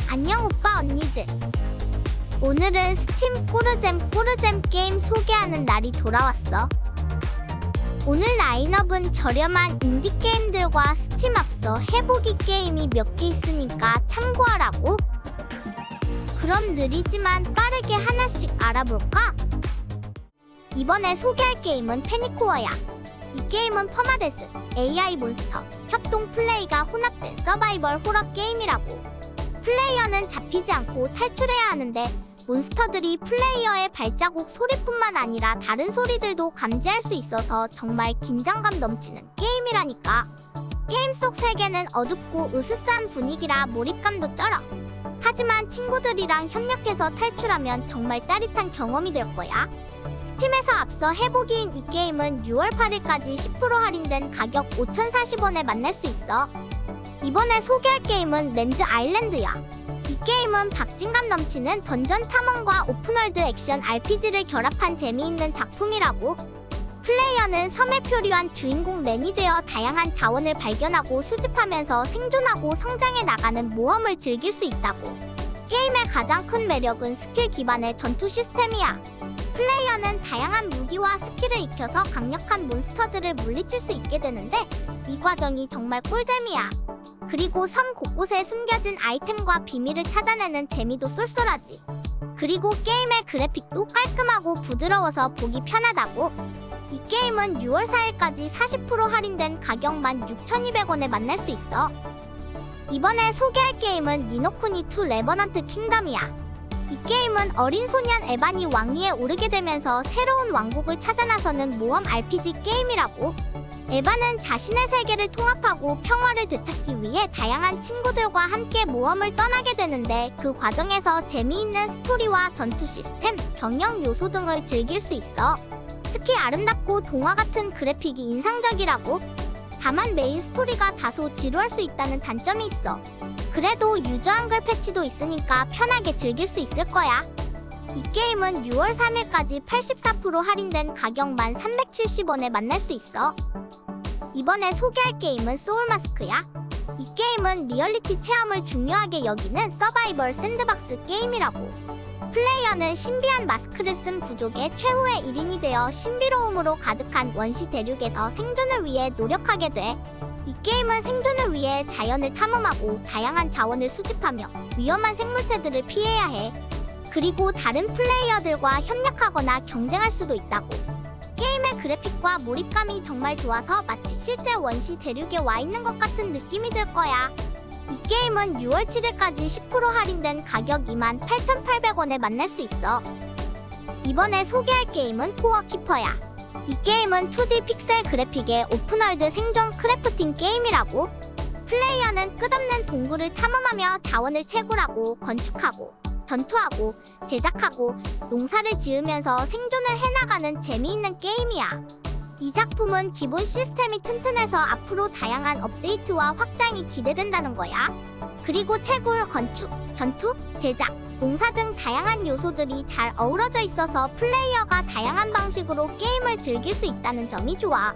안녕 오빠 언니들. 오늘은 스팀 꿀잼 게임 소개하는 날이 돌아왔어. 오늘 라인업은 저렴한 인디 게임들과 스팀 앞서 해보기 게임이 몇 개 있으니까 참고하라고. 그럼 느리지만 빠르게 하나씩 알아볼까? 이번에 소개할 게임은 페니코어야. 이 게임은 퍼마데스, AI 몬스터, 협동 플레이가 혼합된 서바이벌 호러 게임이라고. 플레이어는 잡히지 않고 탈출해야 하는데 몬스터들이 플레이어의 발자국 소리뿐만 아니라 다른 소리들도 감지할 수 있어서 정말 긴장감 넘치는 게임이라니까. 게임 속 세계는 어둡고 으스스한 분위기라 몰입감도 쩔어. 하지만 친구들이랑 협력해서 탈출하면 정말 짜릿한 경험이 될 거야. 스팀에서 앞서 해보기인 이 게임은 6월 8일까지 10% 할인된 가격 5,040원에 만날 수 있어. 이번에 소개할 게임은 렌즈 아일랜드야. 이 게임은 박진감 넘치는 던전 탐험과 오픈월드 액션 RPG를 결합한 재미있는 작품이라고. 플레이어는 섬에 표류한 주인공 렌이 되어 다양한 자원을 발견하고 수집하면서 생존하고 성장해 나가는 모험을 즐길 수 있다고. 게임의 가장 큰 매력은 스킬 기반의 전투 시스템이야. 플레이어는 다양한 무기와 스킬을 익혀서 강력한 몬스터들을 물리칠 수 있게 되는데 이 과정이 정말 꿀잼이야. 그리고 섬 곳곳에 숨겨진 아이템과 비밀을 찾아내는 재미도 쏠쏠하지. 그리고 게임의 그래픽도 깔끔하고 부드러워서 보기 편하다고. 이 게임은 6월 4일까지 40% 할인된 가격 16,200원에 만날 수 있어. 이번에 소개할 게임은 니노쿠니2 레버넌트 킹덤이야. 이 게임은 어린 소년 에반이 왕위에 오르게 되면서 새로운 왕국을 찾아 나서는 모험 RPG 게임이라고. 에반은 자신의 세계를 통합하고 평화를 되찾기 위해 다양한 친구들과 함께 모험을 떠나게 되는데 그 과정에서 재미있는 스토리와 전투 시스템, 경영 요소 등을 즐길 수 있어. 특히 아름답고 동화 같은 그래픽이 인상적이라고. 다만 메인 스토리가 다소 지루할 수 있다는 단점이 있어. 그래도 유저 한글 패치도 있으니까 편하게 즐길 수 있을 거야. 이 게임은 6월 3일까지 84% 할인된 가격 1,370원에 만날 수 있어. 이번에 소개할 게임은 소울마스크야. 이 게임은 리얼리티 체험을 중요하게 여기는 서바이벌 샌드박스 게임이라고. 플레이어는 신비한 마스크를 쓴 부족의 최후의 1인이 되어 신비로움으로 가득한 원시 대륙에서 생존을 위해 노력하게 돼. 이 게임은 생존을 위해 자연을 탐험하고 다양한 자원을 수집하며 위험한 생물체들을 피해야 해. 그리고 다른 플레이어들과 협력하거나 경쟁할 수도 있다고. 게임의 그래픽과 몰입감이 정말 좋아서 마치 실제 원시 대륙에 와 있는 것 같은 느낌이 들 거야. 이 게임은 6월 7일까지 10% 할인된 가격 28,800원에 만날 수 있어. 이번에 소개할 게임은 코어키퍼야. 이 게임은 2D 픽셀 그래픽의 오픈월드 생존 크래프팅 게임이라고. 플레이어는 끝없는 동굴을 탐험하며 자원을 채굴하고 건축하고 전투하고 제작하고 농사를 지으면서 생존을 해나가는 재미있는 게임이야. 이 작품은 기본 시스템이 튼튼해서 앞으로 다양한 업데이트와 확장이 기대된다는 거야. 그리고 채굴, 건축, 전투, 제작, 농사 등 다양한 요소들이 잘 어우러져 있어서 플레이어가 다양한 방식으로 게임을 즐길 수 있다는 점이 좋아.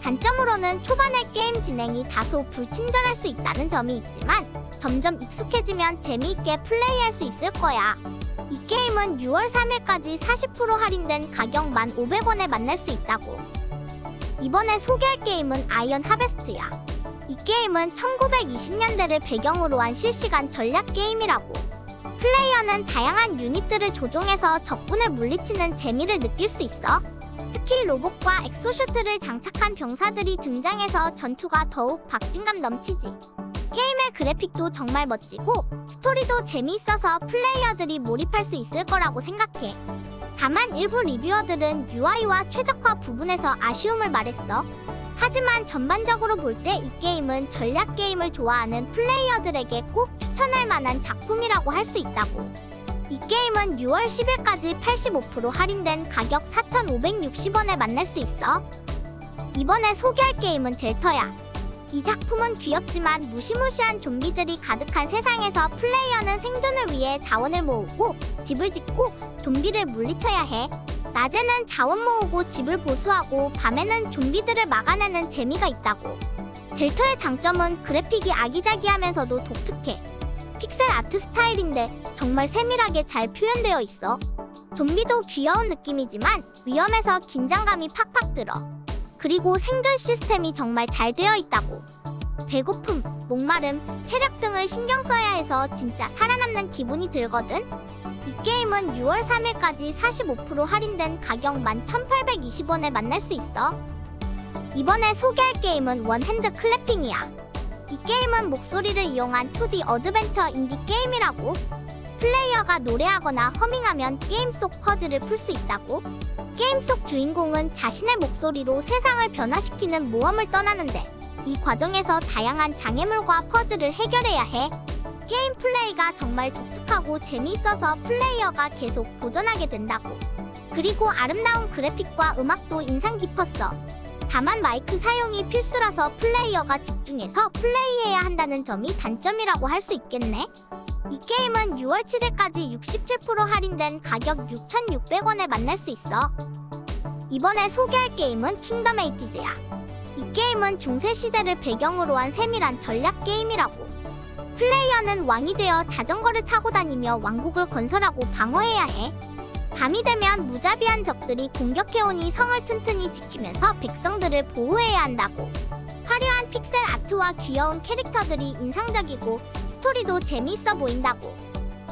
단점으로는 초반에 게임 진행이 다소 불친절할 수 있다는 점이 있지만 점점 익숙해지면 재미있게 플레이할 수 있을 거야. 이 게임은 6월 3일까지 40% 할인된 가격 1,500원에 만날 수 있다고. 이번에 소개할 게임은 아이언 하베스트야. 이 게임은 1920년대를 배경으로 한 실시간 전략 게임이라고. 플레이어는 다양한 유닛들을 조종해서 적군을 물리치는 재미를 느낄 수 있어. 특히 로봇과 엑소슈트를 장착한 병사들이 등장해서 전투가 더욱 박진감 넘치지. 게임의 그래픽도 정말 멋지고 스토리도 재미있어서 플레이어들이 몰입할 수 있을 거라고 생각해. 다만 일부 리뷰어들은 UI와 최적화 부분에서 아쉬움을 말했어. 하지만 전반적으로 볼 때 이 게임은 전략 게임을 좋아하는 플레이어들에게 꼭 추천할 만한 작품이라고 할 수 있다고. 이 게임은 6월 10일까지 85% 할인된 가격 4,560원에 만날 수 있어. 이번에 소개할 게임은 델터야. 이 작품은 귀엽지만 무시무시한 좀비들이 가득한 세상에서 플레이어는 생존을 위해 자원을 모으고 집을 짓고 좀비를 물리쳐야 해. 낮에는 자원 모으고 집을 보수하고 밤에는 좀비들을 막아내는 재미가 있다고. 젤터의 장점은 그래픽이 아기자기하면서도 독특해. 픽셀 아트 스타일인데 정말 세밀하게 잘 표현되어 있어. 좀비도 귀여운 느낌이지만 위험해서 긴장감이 팍팍 들어. 그리고 생존 시스템이 정말 잘 되어 있다고. 배고픔, 목마름, 체력 등을 신경 써야 해서 진짜 살아남는 기분이 들거든. 이 게임은 6월 3일까지 45% 할인된 가격 11,820원에 만날 수 있어. 이번에 소개할 게임은 원핸드 클래핑이야. 이 게임은 목소리를 이용한 2D 어드벤처 인디 게임이라고. 플레이어가 노래하거나 허밍하면 게임 속 퍼즐을 풀 수 있다고. 게임 속 주인공은 자신의 목소리로 세상을 변화시키는 모험을 떠나는데 이 과정에서 다양한 장애물과 퍼즐을 해결해야 해. 게임 플레이가 정말 독특하고 재미있어서 플레이어가 계속 도전하게 된다고. 그리고 아름다운 그래픽과 음악도 인상 깊었어. 다만 마이크 사용이 필수라서 플레이어가 집중해서 플레이해야 한다는 점이 단점이라고 할 수 있겠네. 이 게임은 6월 7일까지 67% 할인된 가격 6,600원에 만날 수 있어. 이번에 소개할 게임은 킹덤 에이티즈야. 이 게임은 중세시대를 배경으로 한 세밀한 전략 게임이라고. 플레이어는 왕이 되어 자전거를 타고 다니며 왕국을 건설하고 방어해야 해. 밤이 되면 무자비한 적들이 공격해오니 성을 튼튼히 지키면서 백성들을 보호해야 한다고. 화려한 픽셀 아트와 귀여운 캐릭터들이 인상적이고 스토리도 재미있어 보인다고.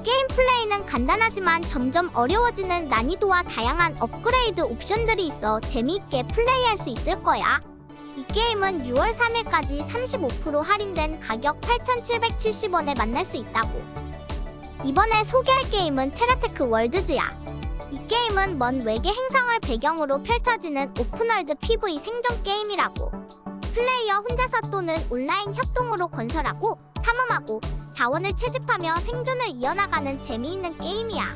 게임 플레이는 간단하지만 점점 어려워지는 난이도와 다양한 업그레이드 옵션들이 있어 재미있게 플레이할 수 있을 거야. 이 게임은 6월 3일까지 35% 할인된 가격 8,770원에 만날 수 있다고. 이번에 소개할 게임은 테라테크 월드즈야. 이 게임은 먼 외계 행성을 배경으로 펼쳐지는 오픈월드 PV 생존 게임이라고. 플레이어 혼자서 또는 온라인 협동으로 건설하고 탐험하고 자원을 채집하며 생존을 이어나가는 재미있는 게임이야.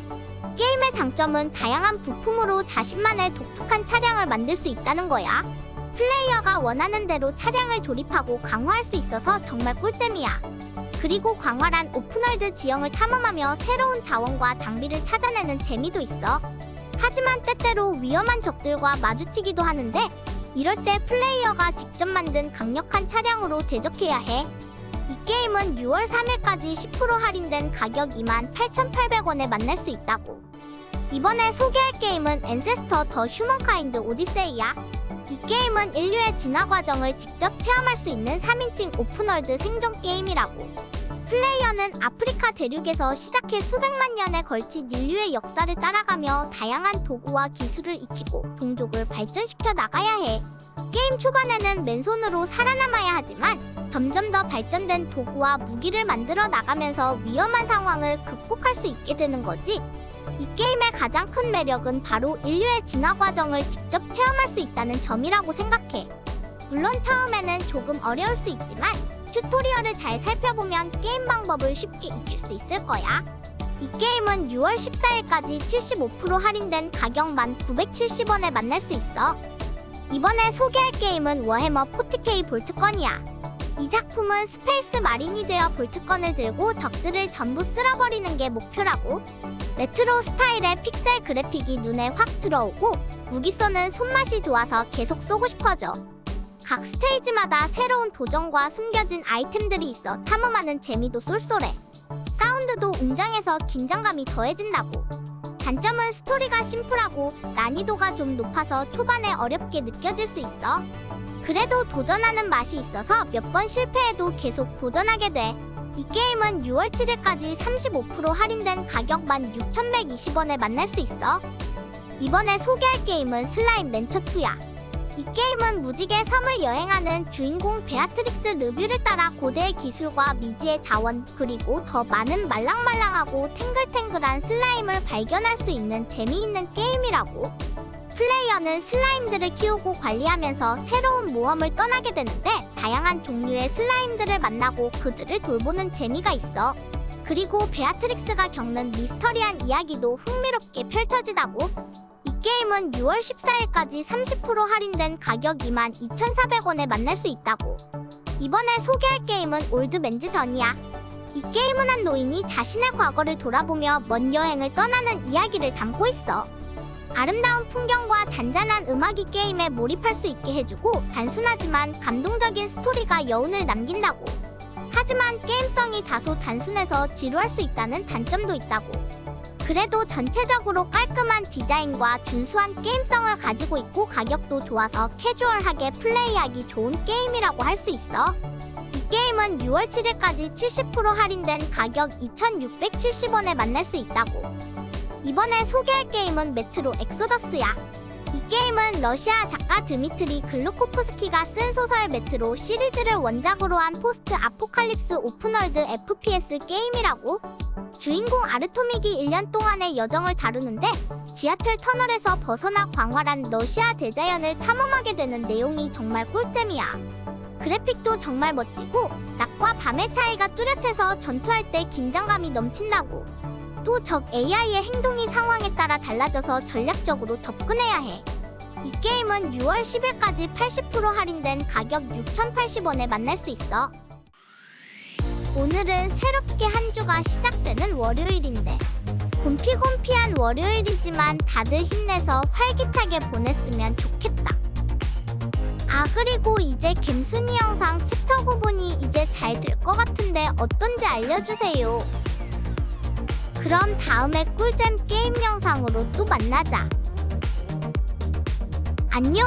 게임의 장점은 다양한 부품으로 자신만의 독특한 차량을 만들 수 있다는 거야. 플레이어가 원하는 대로 차량을 조립하고 강화할 수 있어서 정말 꿀잼이야. 그리고 광활한 오픈월드 지형을 탐험하며 새로운 자원과 장비를 찾아내는 재미도 있어. 하지만 때때로 위험한 적들과 마주치기도 하는데 이럴 때 플레이어가 직접 만든 강력한 차량으로 대적해야 해. 이 게임은 6월 3일까지 10% 할인된 가격 28,800원에 만날 수 있다고. 이번에 소개할 게임은 앤세스터 더 휴먼카인드 오디세이야. 이 게임은 인류의 진화 과정을 직접 체험할 수 있는 3인칭 오픈월드 생존 게임이라고. 플레이어는 아프리카 대륙에서 시작해 수백만 년에 걸친 인류의 역사를 따라가며 다양한 도구와 기술을 익히고 종족을 발전시켜 나가야 해. 게임 초반에는 맨손으로 살아남아야 하지만 점점 더 발전된 도구와 무기를 만들어 나가면서 위험한 상황을 극복할 수 있게 되는 거지. 이 게임의 가장 큰 매력은 바로 인류의 진화 과정을 직접 체험할 수 있다는 점이라고 생각해. 물론 처음에는 조금 어려울 수 있지만 튜토리얼을 잘 살펴보면 게임 방법을 쉽게 익힐 수 있을 거야. 이 게임은 6월 14일까지 75% 할인된 가격 1,970원에 만날 수 있어. 이번에 소개할 게임은 워해머 40K 볼트건이야. 이 작품은 스페이스 마린이 되어 볼트건을 들고 적들을 전부 쓸어버리는 게 목표라고. 레트로 스타일의 픽셀 그래픽이 눈에 확 들어오고 무기 쏘는 손맛이 좋아서 계속 쏘고 싶어져. 각 스테이지마다 새로운 도전과 숨겨진 아이템들이 있어 탐험하는 재미도 쏠쏠해. 사운드도 웅장해서 긴장감이 더해진다고. 단점은 스토리가 심플하고 난이도가 좀 높아서 초반에 어렵게 느껴질 수 있어. 그래도 도전하는 맛이 있어서 몇 번 실패해도 계속 도전하게 돼. 이 게임은 6월 7일까지 35% 할인된 가격 16,120원에 만날 수 있어. 이번에 소개할 게임은 슬라임 렌처2야. 이 게임은 무지개 섬을 여행하는 주인공 베아트릭스 르뷰를 따라 고대의 기술과 미지의 자원 그리고 더 많은 말랑말랑하고 탱글탱글한 슬라임을 발견할 수 있는 재미있는 게임이라고. 플레이어는 슬라임들을 키우고 관리하면서 새로운 모험을 떠나게 되는데 다양한 종류의 슬라임들을 만나고 그들을 돌보는 재미가 있어. 그리고 베아트릭스가 겪는 미스터리한 이야기도 흥미롭게 펼쳐지다고. 이 게임은 6월 14일까지 30% 할인된 가격 22,400원에 만날 수 있다고. 이번에 소개할 게임은 올드맨즈 전이야. 이 게임은 한 노인이 자신의 과거를 돌아보며 먼 여행을 떠나는 이야기를 담고 있어. 아름다운 풍경과 잔잔한 음악이 게임에 몰입할 수 있게 해주고 단순하지만 감동적인 스토리가 여운을 남긴다고. 하지만 게임성이 다소 단순해서 지루할 수 있다는 단점도 있다고. 그래도 전체적으로 깔끔한 디자인과 준수한 게임성을 가지고 있고 가격도 좋아서 캐주얼하게 플레이하기 좋은 게임이라고 할 수 있어. 이 게임은 6월 7일까지 70% 할인된 가격 2,670원에 만날 수 있다고. 이번에 소개할 게임은 메트로 엑소더스야. 이 게임은 러시아 작가 드미트리 글루코프스키가 쓴 소설 메트로 시리즈를 원작으로 한 포스트 아포칼립스 오픈월드 FPS 게임이라고. 주인공 아르토믹이 1년 동안의 여정을 다루는데 지하철 터널에서 벗어나 광활한 러시아 대자연을 탐험하게 되는 내용이 정말 꿀잼이야. 그래픽도 정말 멋지고 낮과 밤의 차이가 뚜렷해서 전투할 때 긴장감이 넘친다고. 또 적 AI의 행동이 상황에 따라 달라져서 전략적으로 접근해야 해. 이 게임은 6월 10일까지 80% 할인된 가격 6,080원에 만날 수 있어. 오늘은 새롭게 한 주가 시작되는 월요일인데 곰피곰피한 월요일이지만 다들 힘내서 활기차게 보냈으면 좋겠다. 아 그리고 이제 갬순이 영상 챕터 구분이 이제 잘 될 것 같은데 어떤지 알려주세요. 그럼 다음에 꿀잼 게임 영상으로 또 만나자. 안녕!